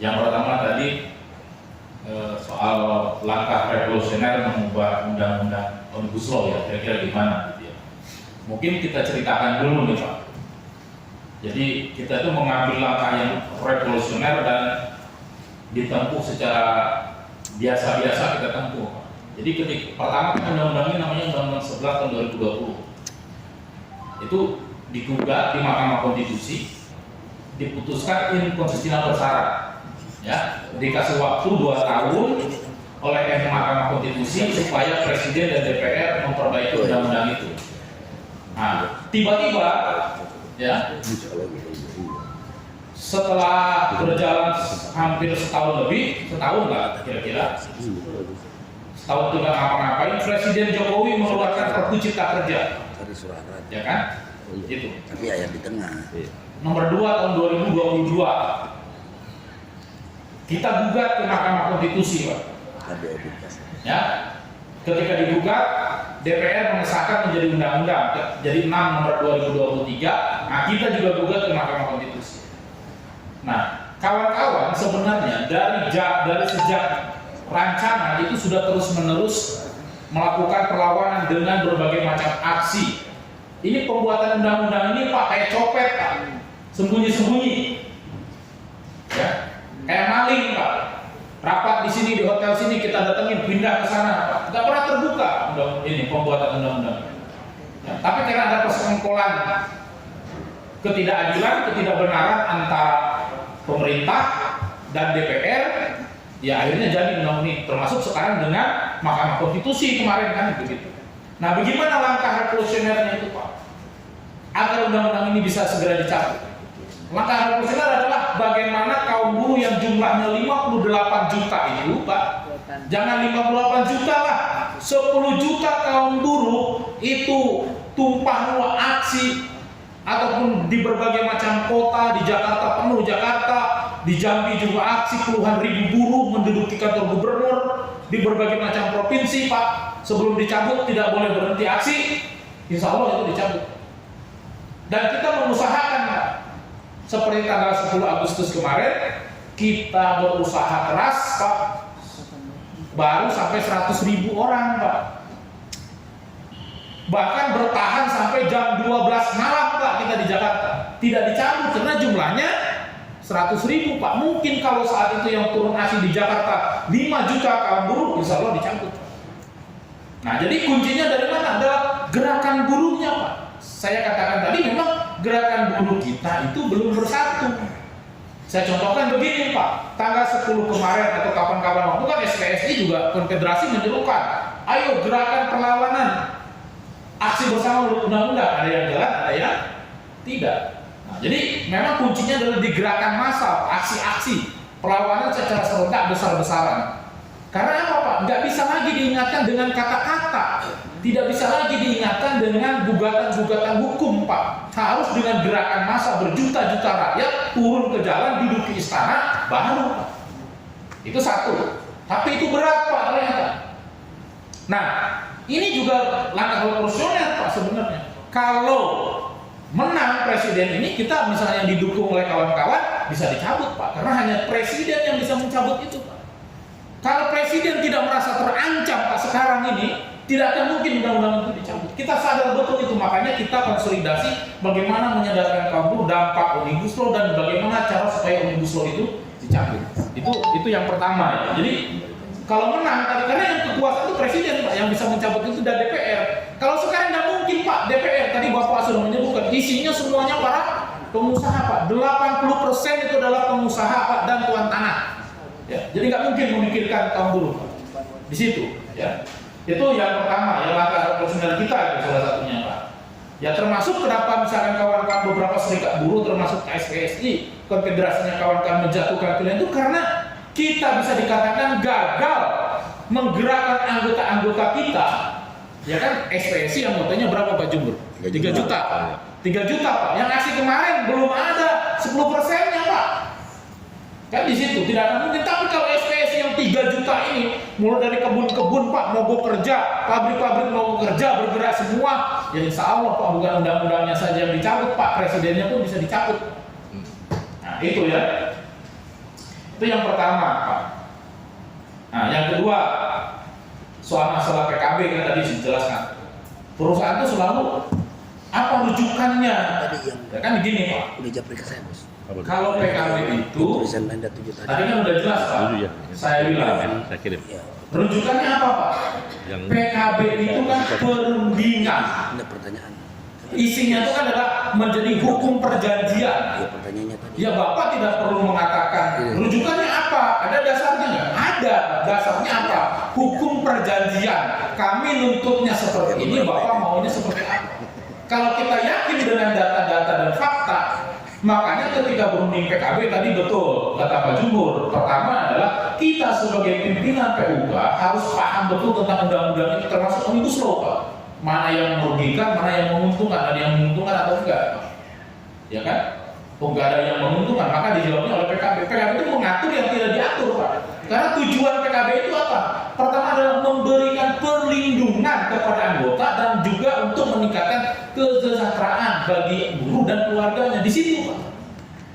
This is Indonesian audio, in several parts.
Yang pertama tadi soal langkah revolusioner mengubah undang-undang Omnibus Law ya, kira-kira gimana gitu ya. Mungkin kita ceritakan dulu nih Pak. Jadi kita itu mengambil langkah yang revolusioner dan ditempuh secara biasa-biasa kita tempuh. Jadi ketika pertama kan undang-undang ini namanya Undang-Undang 11 tahun 2020. Itu digugat di Mahkamah Konstitusi, diputuskan inkonstitusional bersyarat. Ya, dikasih waktu 2 tahun oleh Mahkamah Konstitusi supaya Presiden dan DPR memperbaiki undang-undang itu. Nah, tiba-tiba ya setelah berjalan hampir setahun lebih, setahun nggak kira-kira, setahun tidak ngapa-ngapain, Presiden Jokowi mengeluarkan Perpu Cipta Kerja, ya kan? Gitu. Tapi ayat di tengah. Nomor 2 tahun 2022. Kita gugat ke Mahkamah Konstitusi, Pak. Ya, ketika digugat, DPR mengesahkan menjadi undang-undang, jadi 6 nomor 2023. Nah, kita juga gugat ke Mahkamah Konstitusi. Nah, kawan-kawan sebenarnya dari sejak rancangan itu sudah terus-menerus melakukan perlawanan dengan berbagai macam aksi. Ini pembuatan undang-undang ini Pak kayak copet, Pak, sembunyi-sembunyi, ya. Kayak maling Pak, rapat di sini di hotel sini kita datengin pindah ke sana Pak, nggak pernah terbuka ini pembuatan undang-undang. Ya, tapi karena ada persekongkolan, ketidakadilan, ketidakbenaran antara pemerintah dan DPR, ya akhirnya jadi undang-undang ini. Termasuk sekarang dengan Mahkamah Konstitusi kemarin kan begitu. Nah, bagaimana langkah revolusionernya itu Pak, agar undang-undang ini bisa segera dicabut? Langkah revolusioner adalah bagaimana kaum buruh yang jumlahnya 58 juta itu Pak, jangan 58 juta lah, 10 juta kaum buruh itu tumpah ruah aksi, ataupun di berbagai macam kota, di Jakarta penuh Jakarta, di Jambi juga aksi, puluhan ribu buruh menduduki kantor gubernur, di berbagai macam provinsi Pak, sebelum dicabut tidak boleh berhenti aksi, insya Allah itu dicabut. Dan kita mengusahakan Pak, seperti tanggal 10 Agustus kemarin, kita berusaha keras Pak, baru sampai 100.000 orang Pak. Bahkan bertahan sampai jam 12 malam Pak kita di Jakarta. Tidak dicabut karena jumlahnya 100.000 Pak. Mungkin kalau saat itu yang turun aksi di Jakarta 5 juta kaum buruh, insya Allah dicabut. Nah, jadi kuncinya dari mana? Adalah gerakan buruhnya Pak. Saya katakan tadi memang gerakan buruh kita itu belum bersatu. Saya contohkan begini Pak, tanggal 10 kemarin atau kapan-kapan waktu kan SPSI juga konfederasi menyerukan, ayo gerakan perlawanan, aksi bersama undang-undang, ada yang jalan, ada yang tidak. Nah, jadi memang kuncinya adalah di gerakan massal, aksi-aksi, perlawanan secara serentak besar-besaran. Karena apa Pak? Nggak bisa lagi diingatkan dengan kata-kata, tidak bisa lagi diingatkan dengan gugatan-gugatan hukum Pak. Harus dengan gerakan massa berjuta-juta rakyat turun ke jalan, duduk di istana, baru Pak. Itu satu. Tapi itu berat Pak ternyata. Nah, ini juga langkah revolusioner Pak sebenarnya. Kalau menang presiden ini, kita misalnya didukung oleh kawan-kawan, bisa dicabut Pak. Karena hanya presiden yang bisa mencabut itu Pak. Kalau presiden tidak merasa terancam Pak sekarang ini, tidak akan mungkin undang-undang itu dicabut. Kita sadar betul itu, makanya kita konsolidasi bagaimana menyadarkan kaum buruh dampak Omnibus Law dan bagaimana cara supaya Omnibus Law itu dicabut. Itu yang pertama ya. Jadi kalau menang tadi, karena yang kekuasaan itu presiden Pak, yang bisa mencabut itu dan DPR. Kalau sekarang tidak mungkin Pak, DPR tadi Bapak sudah menyebutkan isinya semuanya para pengusaha Pak. 80% itu adalah pengusaha Pak dan tuan tanah. Ya, jadi nggak mungkin memikirkan kaum buruh Pak. Di situ ya. Itu yang pertama ya, langkah revolusioner kita itu salah satunya Pak. Ya termasuk kenapa misalkan kawan-kawan beberapa serikat buruh termasuk KSPSI, konfederasinya kawan-kawan menjatuhkan pilihan itu karena kita bisa dikatakan gagal menggerakkan anggota-anggota kita. Ya kan SPSI anggotanya berapa Pak Jumber? 3 juta. 3 juta Pak. Yang aksi kemarin belum ada 10%-nya Pak. Kan di situ tidak akan mungkin. Tapi kalau SPSI yang 3 juta ini, mulai dari kebun-kebun Pak mogok kerja, pabrik-pabrik mogok kerja, bergerak semua, ya insya Allah Pak, bukan undang-undangnya saja yang dicabut Pak, presidennya pun bisa dicabut. Nah itu ya. Itu yang pertama, Pak. Nah, yang kedua, soal masalah PKB kan tadi dijelaskan. Perusahaan itu selalu apa rujukannya? Ya kan begini, Pak. Udah japri ke saya, Bos. Kalau PKB itu, tulisan Anda 7 tadi. tadi kan udah jelas, Pak. Saya bilang. Saya kirim. Ya. Rujukannya apa, Pak? PKB itu kan perundingan. Ada pertanyaan. Isinya itu kan adalah menjadi hukum perjanjian. Ya, pertanyaannya tadi. Ya Bapak tidak perlu mengatakan rujukannya apa, ada dasarnya nggak? Ada, dasarnya apa? Hukum perjanjian. Kami nuntutnya seperti ini, Bapak maunya seperti apa? Kalau kita yakin dengan data-data dan fakta, makanya ketika berunding PKB tadi betul kata Pak Jumhur. Pertama adalah kita sebagai pimpinan PUK harus paham betul tentang undang-undang ini, termasuk omnibus law, Pak. Mana yang merugikan, mana yang menguntungkan, ada yang menguntungkan atau enggak, ya kan? Enggak ada yang menguntungkan, maka dijawabnya oleh PKB. PKB itu mengatur yang tidak diatur, Pak. Karena tujuan PKB itu apa? Pertama adalah memberikan perlindungan kepada anggota dan juga untuk meningkatkan kesejahteraan bagi buruh dan keluarganya. Di situ, Pak.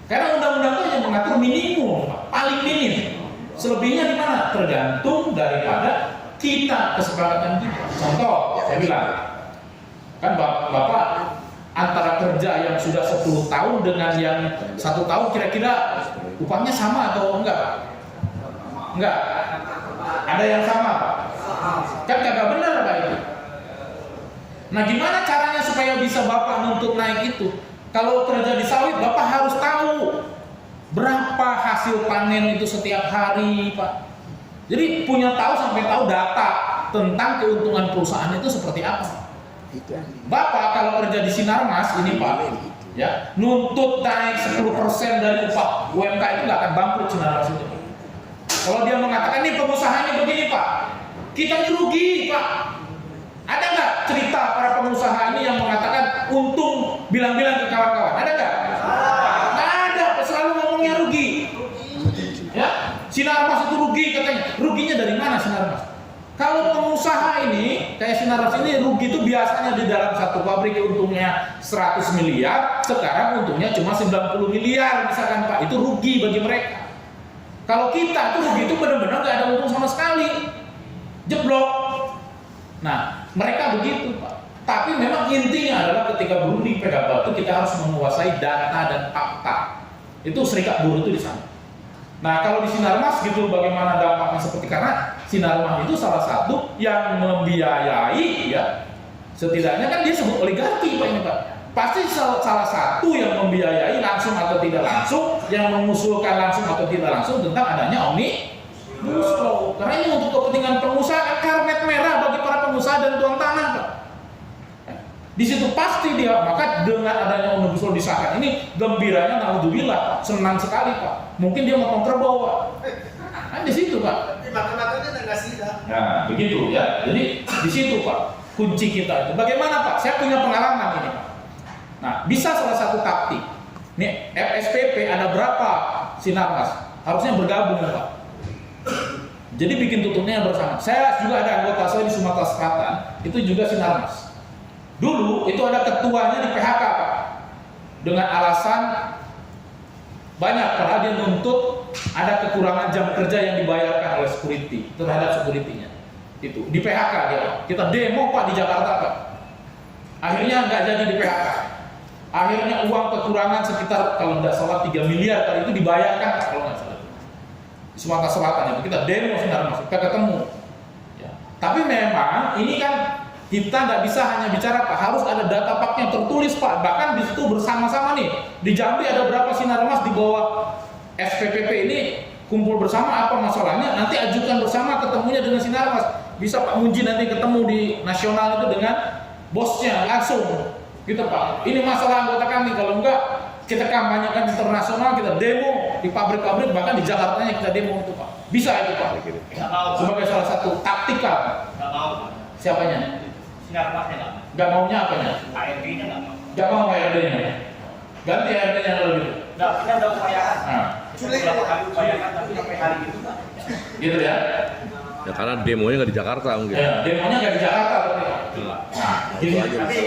Karena undang-undang itu hanya mengatur minimum, Pak. Paling minim. Selebihnya di mana? Tergantung daripada kita, kesepakatan kita. Contoh, saya bilang, kan Bapak antara kerja yang sudah 10 tahun dengan yang 1 tahun kira-kira upahnya sama atau enggak, Pak? Enggak. Ada yang sama, Pak? Kan kagak benar, Pak, itu. Nah, gimana caranya supaya bisa Bapak nuntut naik itu? Kalau kerja di sawit, Bapak harus tahu berapa hasil panen itu setiap hari, Pak. Jadi punya tahu sampai tahu data tentang keuntungan perusahaan itu seperti apa. Bapak kalau kerja di Sinarmas ini, Pak, ya nuntut naik 10% dari upah UMK itu nggak akan bangkrut Sinarmas itu. Kalau dia mengatakan ini pengusahanya begini, Pak, kita ini rugi, Pak. Ada nggak cerita para pengusaha ini yang mengatakan untung bilang-bilang ke kawan-kawan? Ada nggak? Nggak ada, selalu ngomongnya rugi. Ya, Sinarmas itu rugi katanya. Ruginya dari mana Sinarmas? Kalau pengusaha ini, kayak Sinarmas ini rugi itu biasanya di dalam satu pabrik untungnya 100 miliar, sekarang untungnya cuma 90 miliar misalkan, Pak. Itu rugi bagi mereka. Kalau kita tuh rugi itu benar-benar nggak ada untung sama sekali. Jeblok. Nah, mereka begitu, Pak. Tapi memang intinya adalah ketika berunding PKB itu kita harus menguasai data dan fakta. Itu serikat buruh itu di sana. Nah, kalau di Sinarmas gitu bagaimana dampaknya seperti, karena Sinarmas itu salah satu yang membiayai, ya setidaknya kan dia sebut oligarki, Pak, ini, Pak. Pasti salah satu yang membiayai langsung atau tidak langsung, yang mengusulkan langsung atau tidak langsung tentang adanya omnibus law. Karena ini untuk kepentingan pengusaha, karpet merah bagi para pengusaha dan tuan tanah, Pak. Di situ pasti dia, maka dengan adanya omnibus law disahkan ini gembiranya naudzubillah, senang sekali, Pak. Mungkin dia motong kerbau, Pak. Kan di situ, Pak. Makan-makannya nggak sih, Nah, begitu ya. Jadi di situ, Pak, kunci kita itu. Bagaimana, Pak? Saya punya pengalaman ini, Pak. Nah, bisa salah satu taktik. Nih, FSPP ada berapa Sinarmas? Harusnya bergabung, Pak. Jadi bikin tutupnya bersama. Saya juga ada anggota saya di Sumatera Selatan, itu juga Sinarmas. Dulu itu ada ketuanya di PHK, Pak, dengan alasan banyak, padahal dia nuntut ada kekurangan jam kerja yang dibayarkan oleh security terhadap security-nya. Itu di PHK dia, Pak. Kita demo, Pak, di Jakarta, Pak. Akhirnya nggak jadi di PHK. Akhirnya uang kekurangan sekitar kalau nggak salah 3 miliar kali itu dibayarkan, Pak, kalau nggak salah. Di Sumatera Selatan itu kita demo Sinarmas, kita ketemu. Ya. Tapi memang ini kan kita nggak bisa hanya bicara, Pak, harus ada data fakta yang tertulis, Pak. Bahkan di situ bersama-sama nih, di Jambi ada berapa Sinarmas di bawah SPPP ini kumpul bersama, apa masalahnya? Nanti ajukan bersama ketemunya dengan Sinarmas. Bisa Pak Munji nanti ketemu di nasional itu dengan bosnya langsung, gitu, Pak. Ini masalah anggota kami, kalau enggak kita kampanyekan internasional, kita demo di pabrik-pabrik, bahkan di Jakartanya kita demo itu, Pak. Bisa itu, Pak. Sebagai salah satu taktikal. Nggak mau. Siapanya? Sinarmasnya nggak mau. Nggak maunya apanya? ARD-nya nggak mau. Nggak mau ARD-nya. Ganti ARD-nya kalau gitu. Nggak, kita udah upayakan. Nah, Kita beberapa kali upayakan, tapi sampai hari itu nggak. gitu ya. Ya karena demonya nggak di Jakarta mungkin. Ya, demonya nggak di Jakarta berarti. Nah, gitu. Tapi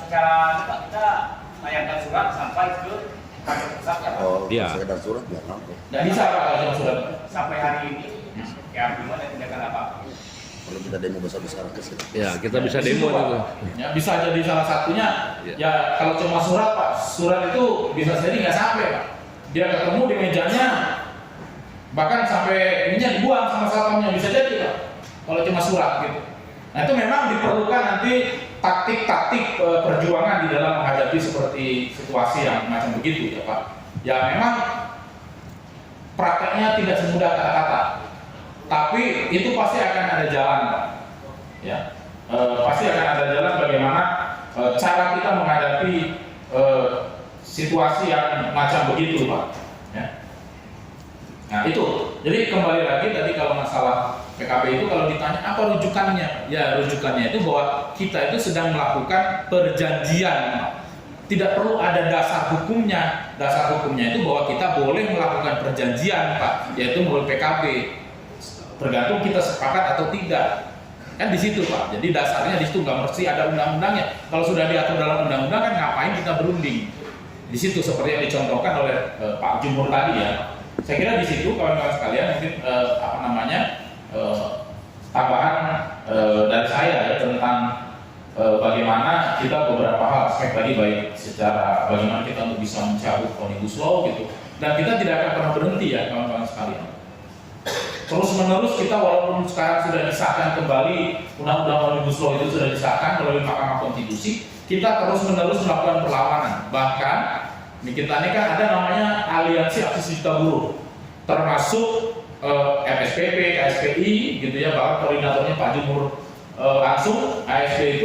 secara kita layangkan surat sampai ke paket besar ya Pak. Oh, Iya. sekedar surat nggak mampu. Nggak bisa Pak kalau cuma surat. Sampai hari ini ya belum ada tindakan apa-apa. Kalau kita demo besar-besaran ke sini. Ya, kita bisa Di situ, demo Pak. itu. Ya, bisa jadi salah satunya. Ya. Ya kalau cuma surat Pak, surat itu bisa jadi nggak sampai Pak. Dia ketemu di mejanya, bahkan sampai ininya dibuang sama satpamnya, bisa jadi Pak. Kalau cuma surat gitu. Nah itu memang diperlukan nanti taktik-taktik perjuangan di dalam menghadapi seperti situasi yang macam begitu ya Pak. Ya memang prakteknya tidak semudah kata-kata, tapi itu pasti akan ada jalan Pak. Ya, pasti akan ada jalan bagaimana cara kita menghadapi situasi yang macam begitu Pak. Ya. Nah itu, jadi kembali lagi tadi kalau masalah PKP itu kalau ditanya apa rujukannya, ya rujukannya itu bahwa kita itu sedang melakukan perjanjian, tidak perlu ada dasar hukumnya. Dasar hukumnya itu bahwa kita boleh melakukan perjanjian Pak, yaitu melalui PKP, tergantung kita sepakat atau tidak. Kan di situ Pak, jadi dasarnya di situ, nggak mesti ada undang-undangnya. Kalau sudah diatur dalam undang-undang kan ngapain kita berunding? Di situ seperti yang dicontohkan oleh Pak Jumur tadi ya. Saya kira di situ kawan-kawan sekalian mungkin tambahan dari saya ya tentang bagaimana kita beberapa hal aspek tadi, baik secara bagaimana kita untuk bisa mencabut omnibus law gitu, dan kita tidak akan pernah berhenti ya kawan-kawan sekalian. Terus menerus kita walaupun sekarang sudah disahkan kembali undang-undang omnibus law itu sudah disahkan melalui Mahkamah Konstitusi, kita terus menerus melakukan perlawanan. Bahkan kita ini kan ada namanya Aliansi Aksi Juta Buruh, termasuk FSPP, KSPI gitu ya, bahkan koordinatornya Pak Jumur langsung ASP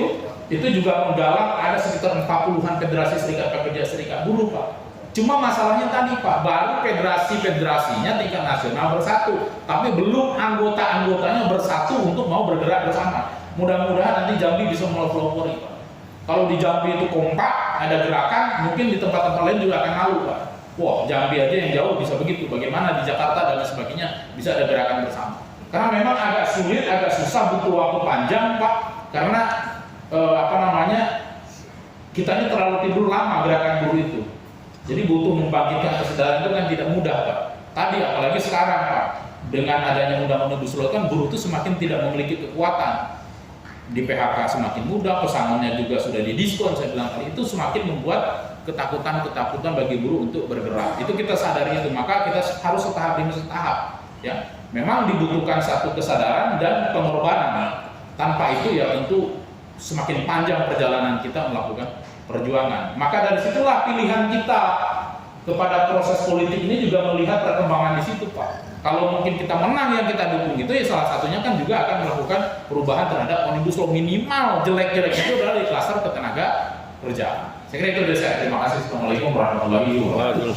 itu juga menggalang ada sekitar 40-an federasi serikat pekerja serikat buruh Pak. Cuma masalahnya tadi Pak, baru federasinya tingkat nasional bersatu, tapi belum anggota-anggotanya bersatu untuk mau bergerak bersama. Mudah-mudahan nanti Jambi bisa melopori Pak. Kalau di Jambi itu kompak, ada gerakan, mungkin di tempat-tempat lain juga akan malu Pak. Wah, Jambi aja yang jauh bisa begitu, bagaimana di Jakarta dan sebagainya bisa ada gerakan bersama. Karena memang agak sulit, agak susah, butuh waktu panjang Pak, karena kita ini terlalu tidur lama gerakan buruh itu. Jadi butuh membangkitkan kesadaran itu kan tidak mudah Pak. Tadi apalagi sekarang Pak, dengan adanya undang-undang omnibus law kan buruh itu semakin tidak memiliki kekuatan. Di PHK semakin mudah, pesangonnya juga sudah didiskon, saya bilang tadi, itu semakin membuat ketakutan bagi buruh untuk bergerak. Itu kita sadari itu, maka kita harus setahap demi setahap. Ya, memang dibutuhkan satu kesadaran dan pengorbanan. Tanpa itu ya tentu semakin panjang perjalanan kita melakukan perjuangan. Maka dari situlah pilihan kita kepada proses politik ini juga melihat perkembangan di situ Pak. Kalau mungkin kita menang yang kita dukung itu ya salah satunya kan juga akan melakukan perubahan terhadap omnibus law, minimal jelek-jelek itu adalah di klaster ketenaga kerjaan. Saya kira itu dari saya. Terima kasih. Assalamualaikum warahmatullahi wabarakatuh.